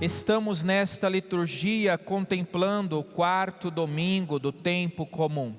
Estamos nesta liturgia contemplando o quarto domingo do tempo comum.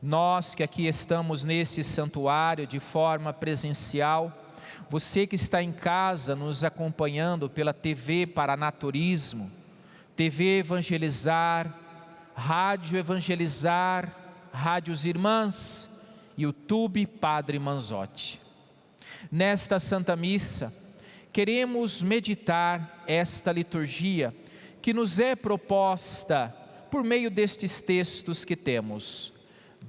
Nós que aqui estamos nesse santuário de forma presencial, você que está em casa nos acompanhando pela TV Paranaturismo, TV Evangelizar, Rádio Evangelizar, Rádios Irmãs, YouTube Padre Manzotti. Nesta Santa Missa, queremos meditar esta liturgia que nos é proposta por meio destes textos que temos.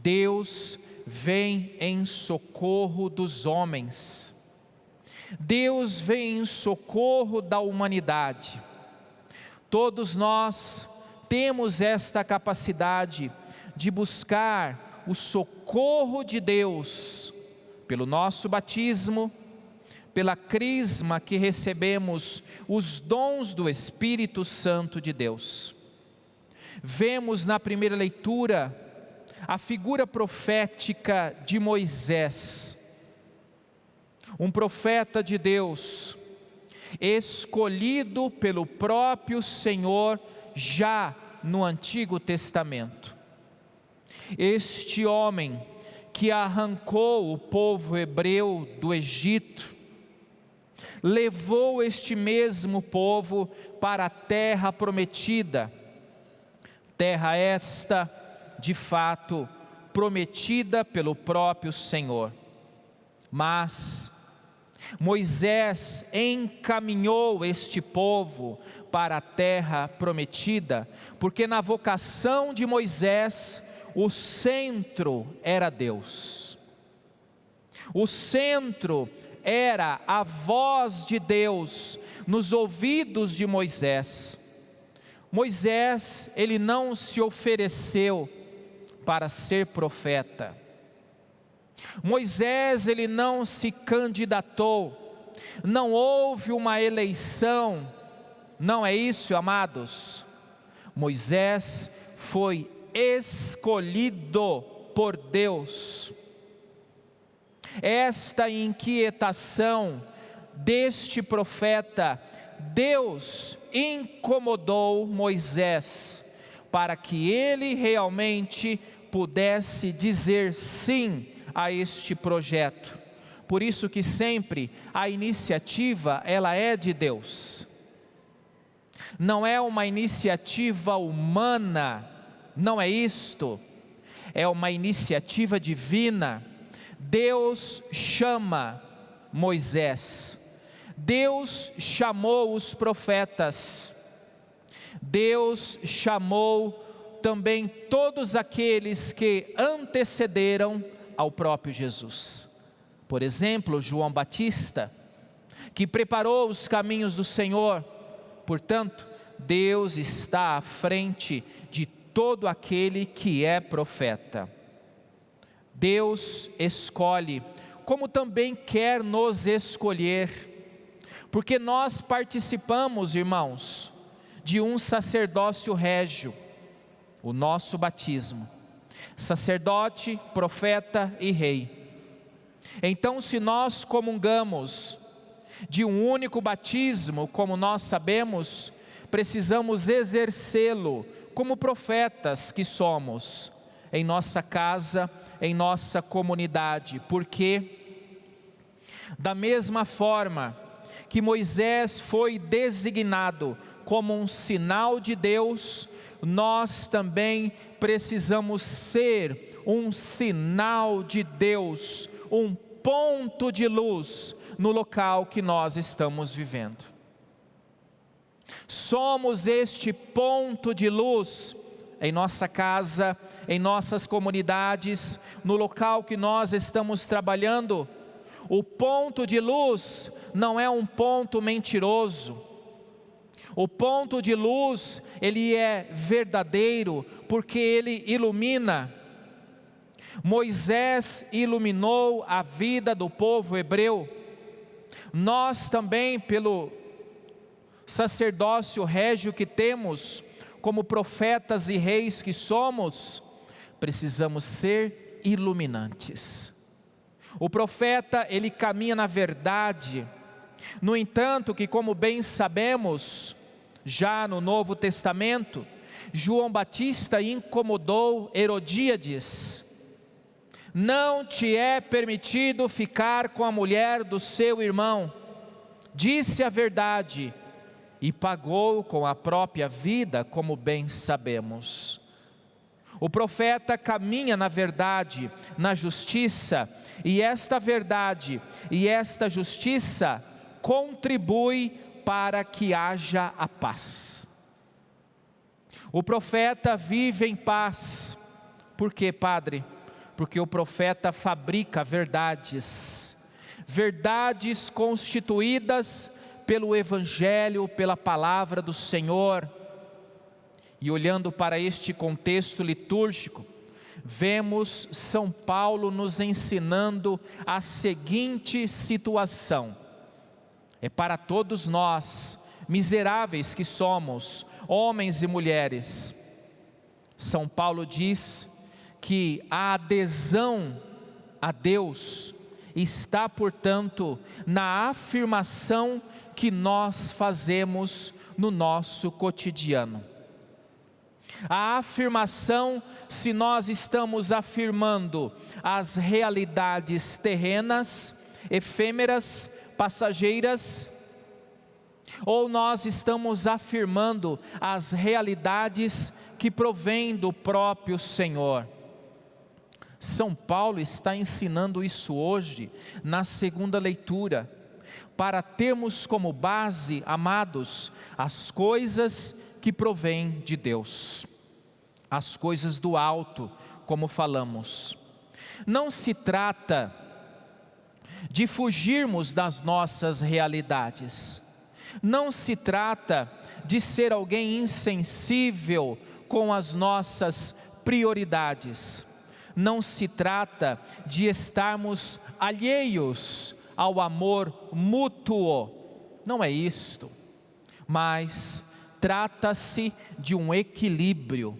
Deus vem em socorro dos homens. Deus vem em socorro da humanidade. Todos nós temos esta capacidade de buscar o socorro de Deus pelo nosso batismo, pela crisma que recebemos os dons do Espírito Santo de Deus. Vemos na primeira leitura a figura profética de Moisés, um profeta de Deus, escolhido pelo próprio Senhor já no Antigo Testamento. Este homem que arrancou o povo hebreu do Egito, levou este mesmo povo para a terra prometida, terra esta, de fato, prometida pelo próprio Senhor. Mas Moisés encaminhou este povo para a terra prometida, porque na vocação de Moisés, o centro era Deus. O centro era a voz de Deus nos ouvidos de Moisés. Moisés, ele não se ofereceu para ser profeta. Moisés, ele não se candidatou, não houve uma eleição, não é isso, amados. Moisés foi escolhido por Deus. Esta inquietação deste profeta, Deus incomodou Moisés, para que ele realmente pudesse dizer sim a este projeto. Por isso que sempre a iniciativa, ela é de Deus. Não é uma iniciativa humana, não é isto. É uma iniciativa divina. Deus chama Moisés. Deus chamou os profetas. Deus chamou também todos aqueles que antecederam ao próprio Jesus. Por exemplo, João Batista, que preparou os caminhos do Senhor. Portanto, Deus está à frente de todo aquele que é profeta. Deus escolhe, como também quer nos escolher, porque nós participamos, irmãos, de um sacerdócio régio, o nosso batismo, sacerdote, profeta e rei. Então, se nós comungamos de um único batismo, como nós sabemos, precisamos exercê-lo como profetas que somos, em nossa casa, em nossa comunidade, porque da mesma forma que Moisés foi designado como um sinal de Deus, nós também precisamos ser um sinal de Deus, um ponto de luz no local que nós estamos vivendo. Somos este ponto de luz em nossa casa, em nossas comunidades, no local que nós estamos trabalhando. O ponto de luz não é um ponto mentiroso. O ponto de luz, ele é verdadeiro, porque ele ilumina. Moisés iluminou a vida do povo hebreu. Nós também, pelo sacerdócio régio que temos, como profetas e reis que somos, precisamos ser iluminantes. O profeta, ele caminha na verdade. No entanto, que como bem sabemos, Já no Novo Testamento, João Batista incomodou Herodíades: não te é permitido ficar com a mulher do seu irmão. Disse a verdade e pagou com a própria vida, como bem sabemos. O profeta caminha na verdade, na justiça, e esta verdade e esta justiça contribui para que haja a paz. O profeta vive em paz. Por quê, Padre? Porque o profeta fabrica verdades, verdades constituídas pelo Evangelho, pela palavra do Senhor. E olhando para este contexto litúrgico, vemos São Paulo nos ensinando a seguinte situação: é para todos nós, miseráveis que somos, homens e mulheres. São Paulo diz que a adesão a Deus está, portanto, na afirmação que nós fazemos no nosso cotidiano. A afirmação, se nós estamos afirmando as realidades terrenas, efêmeras, passageiras, ou nós estamos afirmando as realidades que provêm do próprio Senhor. São Paulo está ensinando isso hoje na segunda leitura, para termos como base, amados, as coisas que provêm de Deus, as coisas do alto, como falamos. Não se trata de fugirmos das nossas realidades, não se trata de ser alguém insensível com as nossas prioridades, não se trata de estarmos alheios ao amor mútuo, não é isto, mas trata-se de um equilíbrio.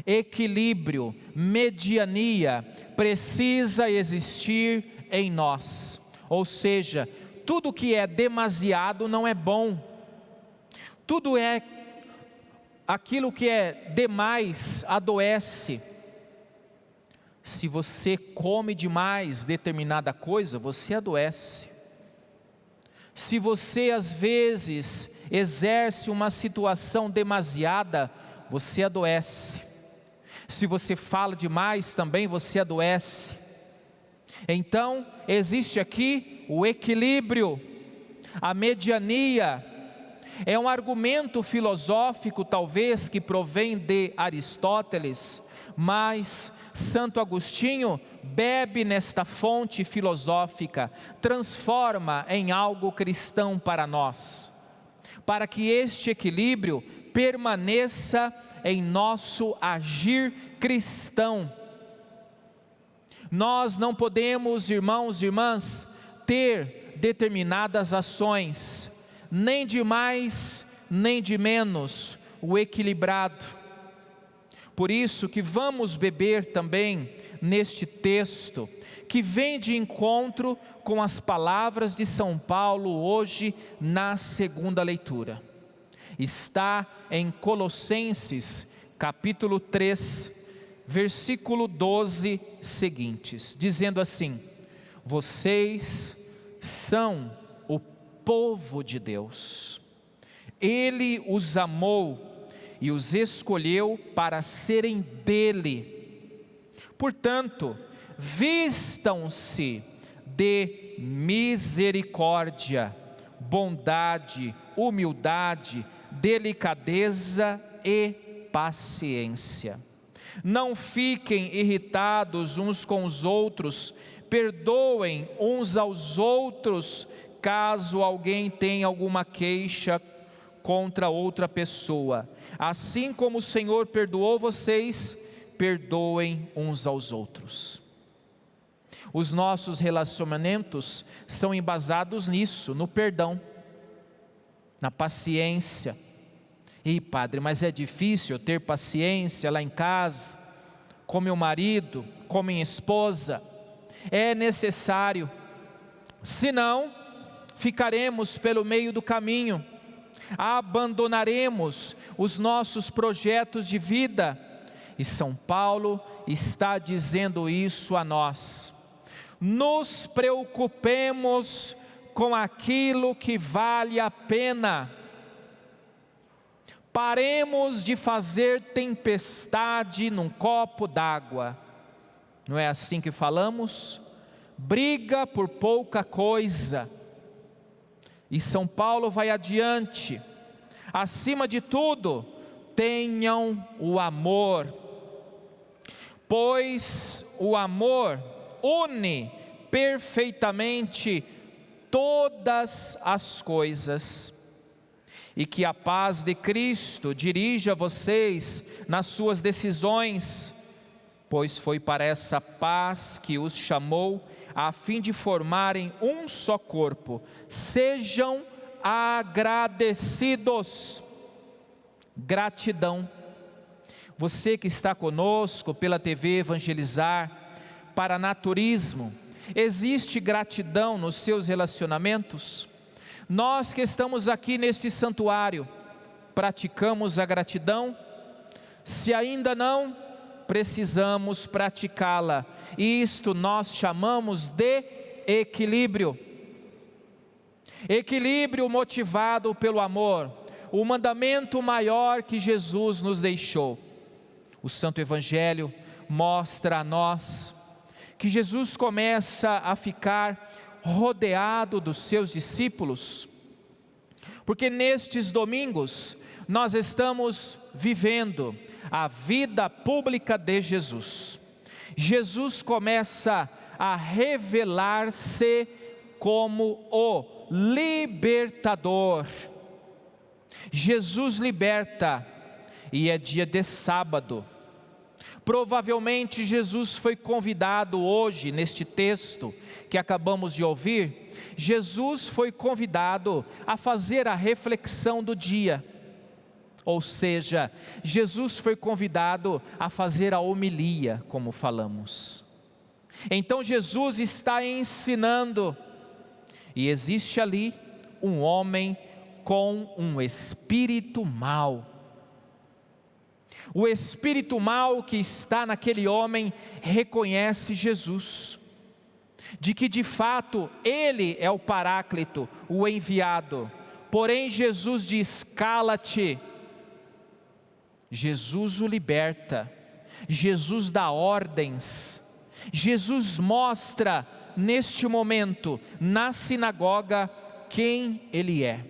Equilíbrio, mediania, precisa existir em nós. Ou seja, tudo que é demasiado não é bom. Tudo é aquilo que é demais adoece. Se você come demais determinada coisa, você adoece. Se você às vezes exerce uma situação demasiada, você adoece. Se você fala demais também, você adoece. Então, existe aqui o equilíbrio, a mediania. É um argumento filosófico, talvez, que provém de Aristóteles, mas Santo Agostinho bebe nesta fonte filosófica, transforma em algo cristão para nós, para que este equilíbrio permaneça em nosso agir cristão. Nós não podemos, irmãos e irmãs, ter determinadas ações, nem de mais, nem de menos, o equilibrado. Por isso que vamos beber também neste texto, que vem de encontro com as palavras de São Paulo hoje na segunda leitura. Está em Colossenses, capítulo 3, versículo 12 seguintes, dizendo assim: vocês são o povo de Deus, Ele os amou e os escolheu para serem dele. Portanto, vistam-se de misericórdia, bondade, humildade, delicadeza e paciência. Não fiquem irritados uns com os outros, perdoem uns aos outros, caso alguém tenha alguma queixa contra outra pessoa. Assim como o Senhor perdoou vocês, perdoem uns aos outros. Os nossos relacionamentos são embasados nisso, no perdão, na paciência. E padre, mas é difícil eu ter paciência lá em casa, com meu marido, com minha esposa. É necessário, senão ficaremos pelo meio do caminho. abandonaremos os nossos projetos de vida. E São Paulo está dizendo isso a nós. Nos preocupemos com aquilo que vale a pena. Paremos de fazer tempestade num copo d'água. Não é assim que falamos? Briga por pouca coisa. E São Paulo vai adiante. Acima de tudo, tenham o amor, pois o amor une perfeitamente todas as coisas. E que a paz de Cristo dirija vocês nas suas decisões, pois foi para essa paz que os chamou, a fim de formarem um só corpo. Sejam agradecidos. Gratidão. Você que está conosco pela TV Evangelizar, Paranaturismo, existe gratidão nos seus relacionamentos? Nós que estamos aqui neste santuário, praticamos a gratidão? Se ainda não, precisamos praticá-la. Isto nós chamamos de equilíbrio. Equilíbrio motivado pelo amor, o mandamento maior que Jesus nos deixou. O Santo Evangelho mostra a nós que Jesus começa a ficar rodeado dos seus discípulos, porque nestes domingos nós estamos vivendo a vida pública de Jesus. Jesus começa a revelar-se como o libertador. Jesus liberta, e é dia de sábado. Provavelmente Jesus foi convidado hoje, neste texto que acabamos de ouvir, Jesus foi convidado a fazer a reflexão do dia. Ou seja, Jesus foi convidado a fazer a homilia, como falamos. Então Jesus está ensinando, e existe ali um homem com um espírito mau. O espírito mau que está naquele homem reconhece Jesus, de que de fato ele é o Paráclito, o enviado. Porém Jesus diz: cala-te. Jesus o liberta, Jesus dá ordens, Jesus mostra neste momento na sinagoga quem ele é.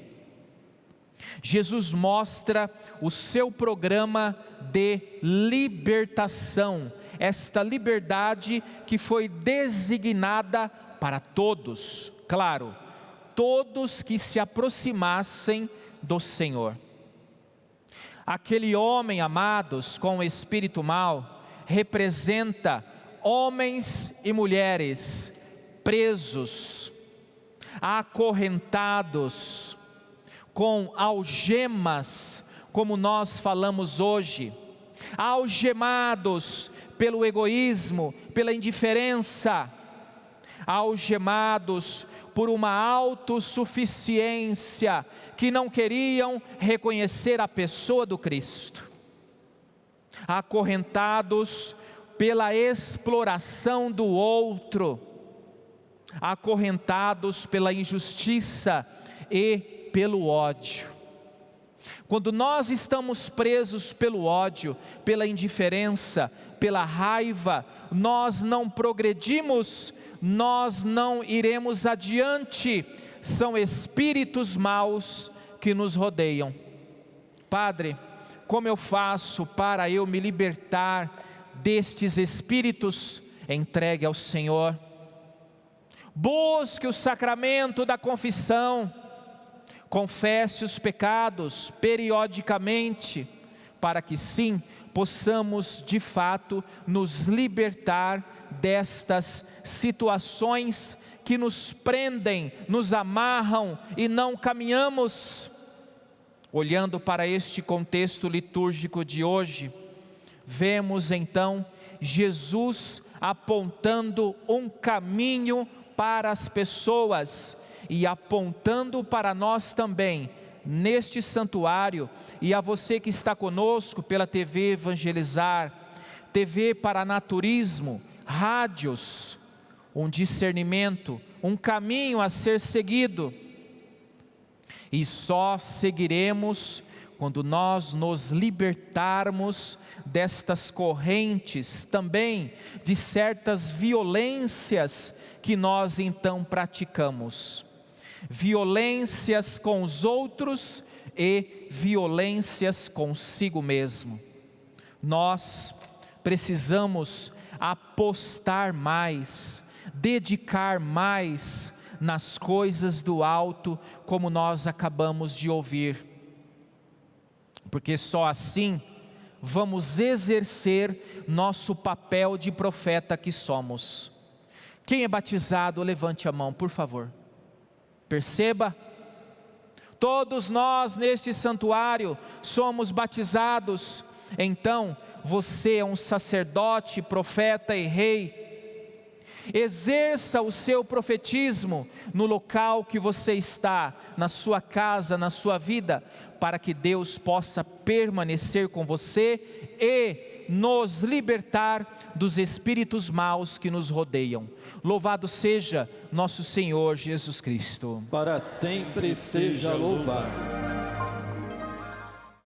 Jesus mostra o seu programa de libertação, esta liberdade que foi designada para todos, claro, todos que se aproximassem do Senhor. Aquele homem, amados, com o espírito mau, representa homens e mulheres presos, acorrentados, com algemas, como nós falamos hoje, algemados pelo egoísmo, pela indiferença, algemados por uma autossuficiência, que não queriam reconhecer a pessoa do Cristo, acorrentados pela exploração do outro, acorrentados pela injustiça e pelo ódio. Quando nós estamos presos pelo ódio, pela indiferença, pela raiva, nós não progredimos, nós não iremos adiante. São espíritos maus que nos rodeiam. Padre, como eu faço para eu me libertar destes espíritos? Entregue ao Senhor. Busque o sacramento da confissão. Confesse os pecados periodicamente, para que sim, possamos de fato nos libertar destas situações que nos prendem, nos amarram e não caminhamos. Olhando para este contexto litúrgico de hoje, vemos então Jesus apontando um caminho para as pessoas e apontando para nós também neste santuário, e a você que está conosco pela TV Evangelizar, TV Paranaturismo, rádios, um discernimento, um caminho a ser seguido, e só seguiremos quando nós nos libertarmos destas correntes, também de certas violências que nós então praticamos, violências com os outros e violências consigo mesmo. Nós precisamos apostar mais, dedicar mais nas coisas do alto, como nós acabamos de ouvir, porque só assim vamos exercer nosso papel de profeta que somos. Quem é batizado, levante a mão, por favor. Perceba, todos nós neste santuário somos batizados. Então você é um sacerdote, profeta e rei. Exerça o seu profetismo no local que você está, na sua casa, na sua vida, para que Deus possa permanecer com você e nos libertar dos espíritos maus que nos rodeiam. Louvado seja nosso Senhor Jesus Cristo. Para sempre seja louvado.